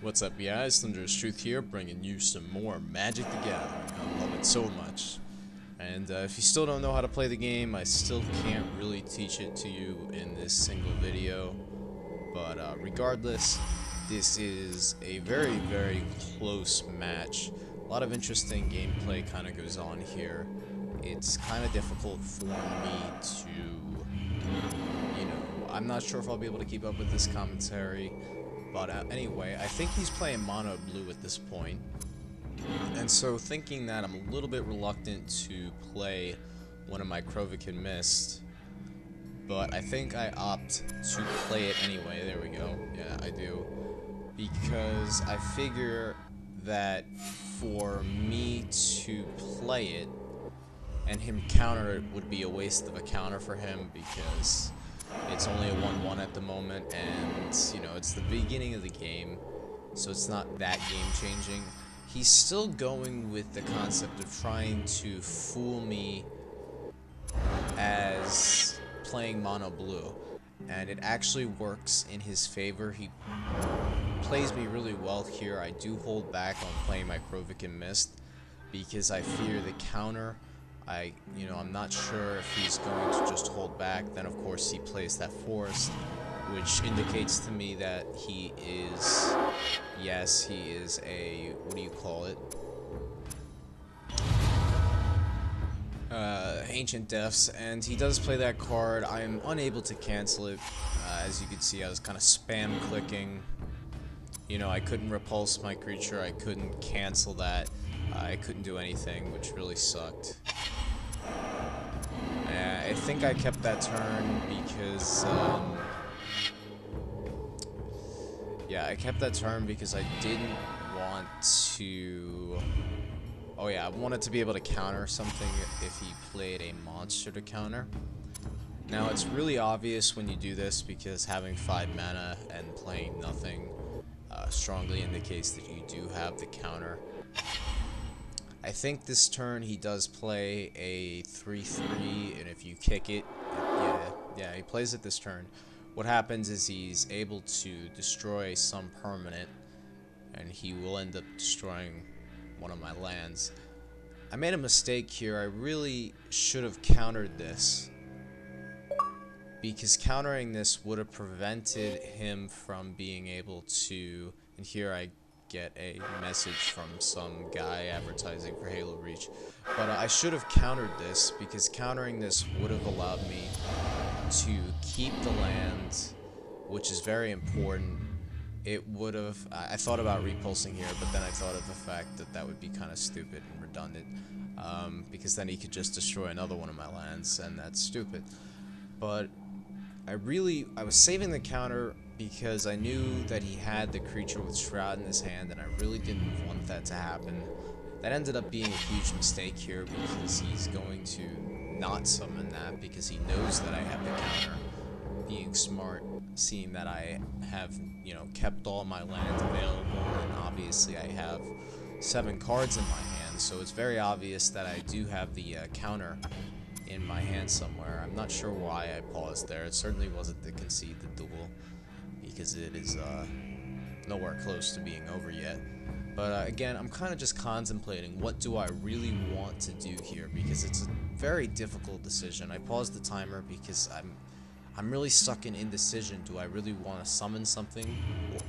What's up, guys? ThunderousTruth here, bringing you some more Magic the Gathering. I love it so much. And if you still don't know how to play the game, I still can't really teach it to you in this single video. But regardless, this is a very, very close match. A lot of interesting gameplay kind of goes on here. It's kind of difficult for me to, I'm not sure if I'll be able to keep up with this commentary. But anyway, I think he's playing mono blue at this point. And so thinking that, I'm a little bit reluctant to play one of my Krovikin Mist. But I think I opt to play it anyway. There we go. Yeah, I do. Because I figure that for me to play it and him counter it would be a waste of a counter for him, because it's only a 1-1 at the moment, and, it's the beginning of the game, so it's not that game-changing. He's still going with the concept of trying to fool me as playing mono blue, and it actually works in his favor. He plays me really well here. I do hold back on playing my Krovikin Mist because I fear the counter. I'm not sure if he's going to just hold back. Then, of course, he plays that forest, which indicates to me that he is, yes, he is a, what do you call it? Ancient Deaths, and he does play that card. I am unable to cancel it. As you can see, I was kind of spam clicking. I couldn't repulse my creature. I couldn't cancel that. I couldn't do anything, which really sucked. I think I kept that turn because, I kept that turn because I didn't want to, I wanted to be able to counter something if he played a monster to counter. Now, it's really obvious when you do this because having 5 mana and playing nothing strongly indicates that you do have the counter. I think this turn he does play a 3/3, and if you kick it, yeah, he plays it this turn. What happens is he's able to destroy some permanent, and he will end up destroying one of my lands. I made a mistake here. I really should have countered this, because countering this would have prevented him from being able to, and here I get a message from some guy advertising for Halo Reach, but I should have countered this, because countering this would have allowed me to keep the land, which is very important. It would have, I thought about repulsing here, but then I thought of the fact that that would be kind of stupid and redundant, because then he could just destroy another one of my lands, and that's stupid. But I was saving the counter because I knew that he had the creature with Shroud in his hand, and I really didn't want that to happen. That ended up being a huge mistake here, because he's going to not summon that because he knows that I have the counter. Being smart, seeing that I have, kept all my land available, and obviously I have 7 cards in my hand, so it's very obvious that I do have the counter in my hand somewhere. I'm not sure why I paused there. It certainly wasn't to concede the duel, because it is nowhere close to being over yet. But again, I'm kind of just contemplating, what do I really want to do here, because it's a very difficult decision. I paused the timer because I'm really stuck in indecision. Do I really want to summon something,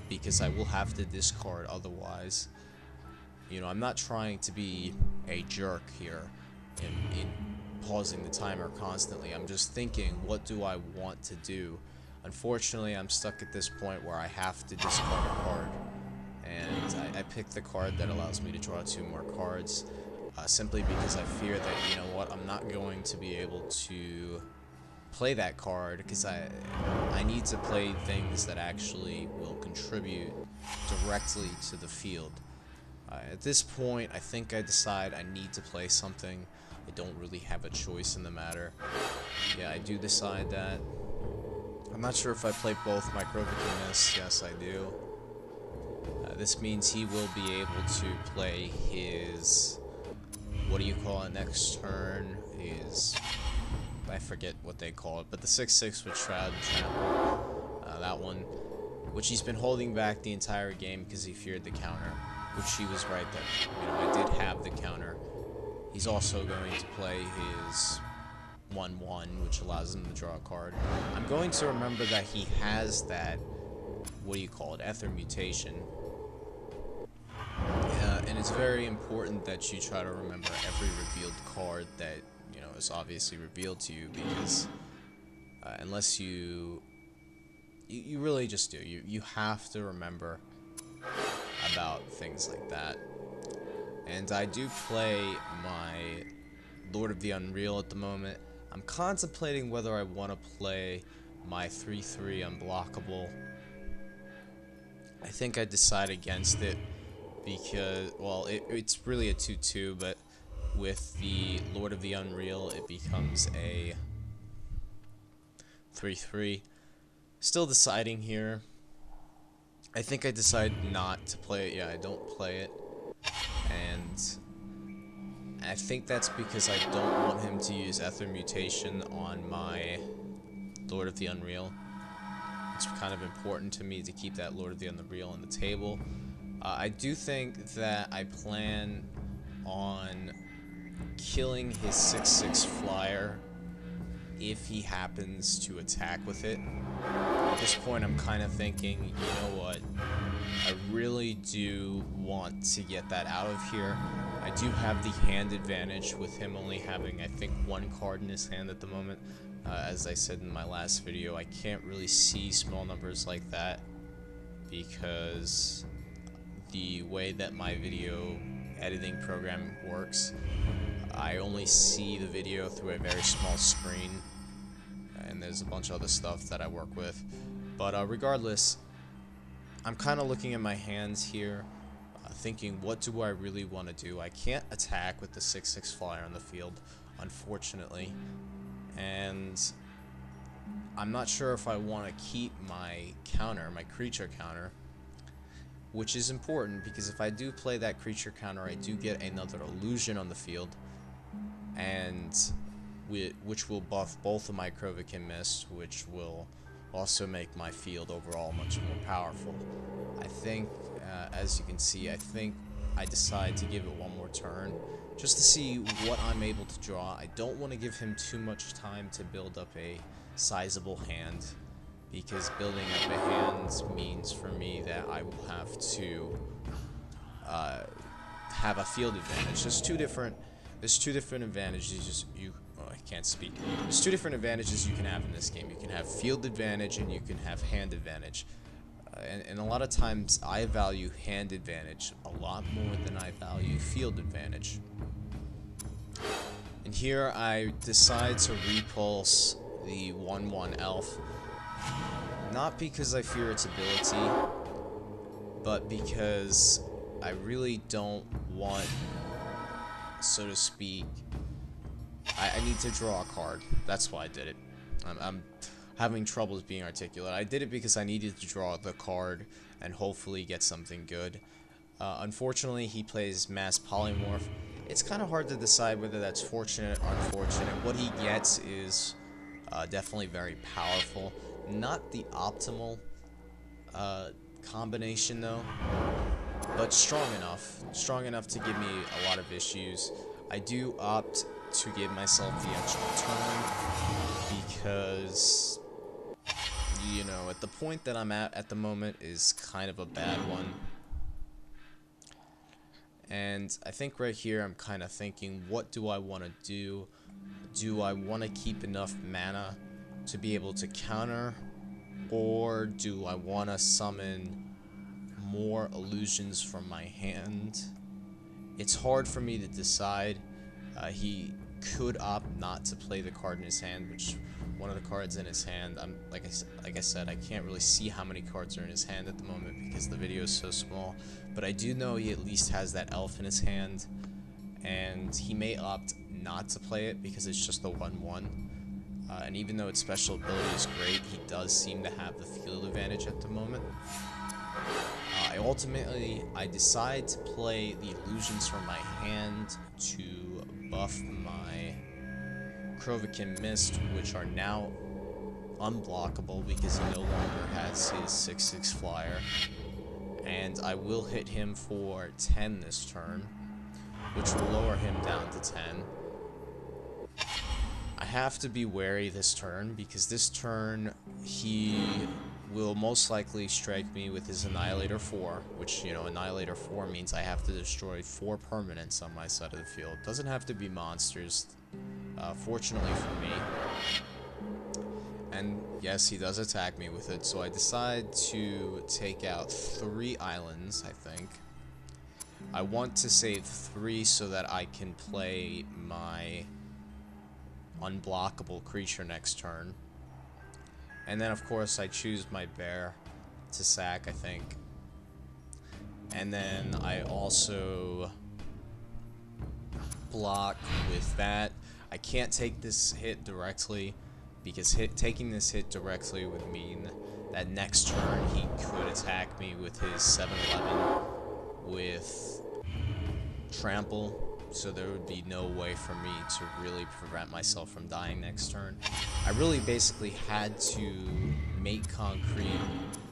because I will have to discard otherwise? I'm not trying to be a jerk here in pausing the timer constantly. I'm just thinking, what do I want to do? Unfortunately, I'm stuck at this point where I have to discard a card, and I picked the card that allows me to draw 2 more cards, simply because I fear that, I'm not going to be able to play that card, because I need to play things that actually will contribute directly to the field. At this point, I think I decide I need to play something. I don't really have a choice in the matter. Yeah, I do decide that. I'm not sure if I play both my Krovikin Mist. Yes, I do. This means he will be able to play his, what do you call it, next turn, his, I forget what they call it, but the 6/6 with Shroud and Trample, that one, which he's been holding back the entire game because he feared the counter, which he was right that, I did have the counter. He's also going to play his 1/1, which allows him to draw a card. I'm going to remember that he has that, what do you call it, Ether Mutation. And it's very important that you try to remember every revealed card that, is obviously revealed to you, because unless you really just do. You have to remember about things like that. And I do play my Lord of the Unreal at the moment. I'm contemplating whether I want to play my 3/3 unblockable. I think I decide against it because, well, it's really a 2/2, but with the Lord of the Unreal, it becomes a 3/3. Still deciding here. I think I decide not to play it. Yeah, I don't play it. And I think that's because I don't want him to use Ether Mutation on my Lord of the Unreal. It's kind of important to me to keep that Lord of the Unreal on the table. I do think that I plan on killing his 6/6 flyer if he happens to attack with it. At this point, I'm kind of thinking, you know what, I really do want to get that out of here. I do have the hand advantage with him only having, I think, 1 card in his hand at the moment. As I said in my last video, I can't really see small numbers like that because the way that my video editing program works, I only see the video through a very small screen, and there's a bunch of other stuff that I work with. But regardless, I'm kind of looking at my hands here, thinking, what do I really want to do? I can't attack with the 6/6 flyer on the field, unfortunately, and I'm not sure if I want to keep my counter, my creature counter, which is important because if I do play that creature counter, I do get another illusion on the field, and which will buff both of my Krovikin Mist, which will also make my field overall much more powerful. I think, as you can see, I think I decide to give it one more turn, just to see what I'm able to draw. I don't want to give him too much time to build up a sizable hand, because building up a hand means for me that I will have to have a field advantage. There's two different advantages I can't speak. There's 2 different advantages you can have in this game. You can have field advantage and you can have hand advantage. And a lot of times I value hand advantage a lot more than I value field advantage. And here I decide to repulse the 1/1 elf, not because I fear its ability, but because I really don't want, so to speak, I need to draw a card. That's why I did it. I'm having troubles being articulate. I did it because I needed to draw the card and hopefully get something good. Unfortunately, he plays Mass Polymorph. It's kind of hard to decide whether that's fortunate or unfortunate. What he gets is definitely very powerful. Not the optimal combination, though, but strong enough. Strong enough to give me a lot of issues. I do opt to give myself the extra turn because, at the point that I'm at the moment is kind of a bad one. And I think right here I'm kind of thinking, what do I want to do? Do I want to keep enough mana to be able to counter, or do I want to summon more illusions from my hand? It's hard for me to decide. He could opt not to play the card in his hand, which one of the cards in his hand, like I said, I can't really see how many cards are in his hand at the moment because the video is so small, but I do know he at least has that elf in his hand, and he may opt not to play it because it's just the 1/1, and even though its special ability is great, he does seem to have the field advantage at the moment. I decide to play the illusions from my hand to buff my Krovikin Mist, which are now unblockable because he no longer has his 6/6 flyer. And I will hit him for 10 this turn, which will lower him down to 10. I have to be wary this turn, because this turn he will most likely strike me with his Annihilator 4, which, you know, Annihilator 4 means I have to destroy 4 permanents on my side of the field. Doesn't have to be monsters, fortunately for me. And yes, he does attack me with it, so I decide to take out 3 islands, I think. I want to save 3 so that I can play my unblockable creature next turn. And then, of course, I choose my bear to sack, I think. And then I also block with that. I can't take this hit directly, because taking this hit directly would mean that next turn he could attack me with his 7/11 with trample. So there would be no way for me to really prevent myself from dying next turn. I really basically had to make concrete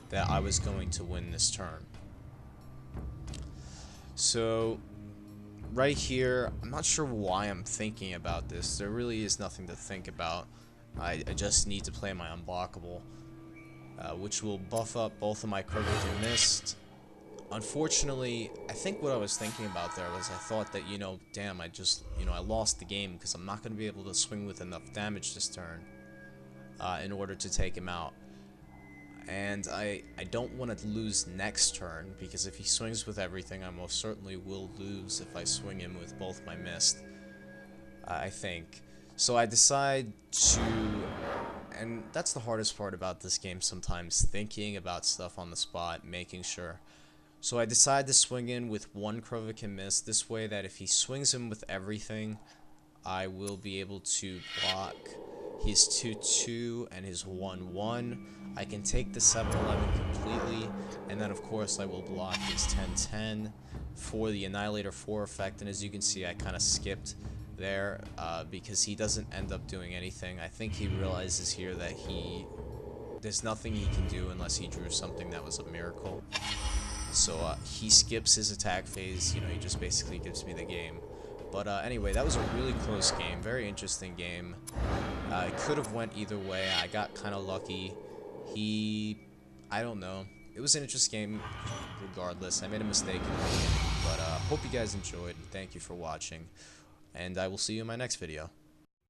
that I was going to win this turn. So right here, I'm not sure why I'm thinking about this. There really is nothing to think about. I just need to play my unblockable, which will buff up both of my Crooked Mist. Unfortunately, I think what I was thinking about there was I thought that, you know, damn, I lost the game because I'm not going to be able to swing with enough damage this turn in order to take him out. And I don't want to lose next turn, because if he swings with everything, I most certainly will lose if I swing him with both my Mist, I think. So I decide to, and that's the hardest part about this game sometimes, thinking about stuff on the spot, making sure. So I decide to swing in with 1 Crovican Mist, this way that if he swings him with everything, I will be able to block his 2/2 and his 1/1. I can take the 7/11 completely, and then of course I will block his 10/10 for the Annihilator 4 effect, and as you can see I kind of skipped there because he doesn't end up doing anything. I think he realizes here that there's nothing he can do unless he drew something that was a miracle. So he skips his attack phase, you know, he just basically gives me the game. But anyway, that was a really close game, very interesting game. It could have went either way. I got kind of lucky. I don't know. It was an interesting game regardless. I made a mistake in the beginning, but hope you guys enjoyed, and thank you for watching. And I will see you in my next video.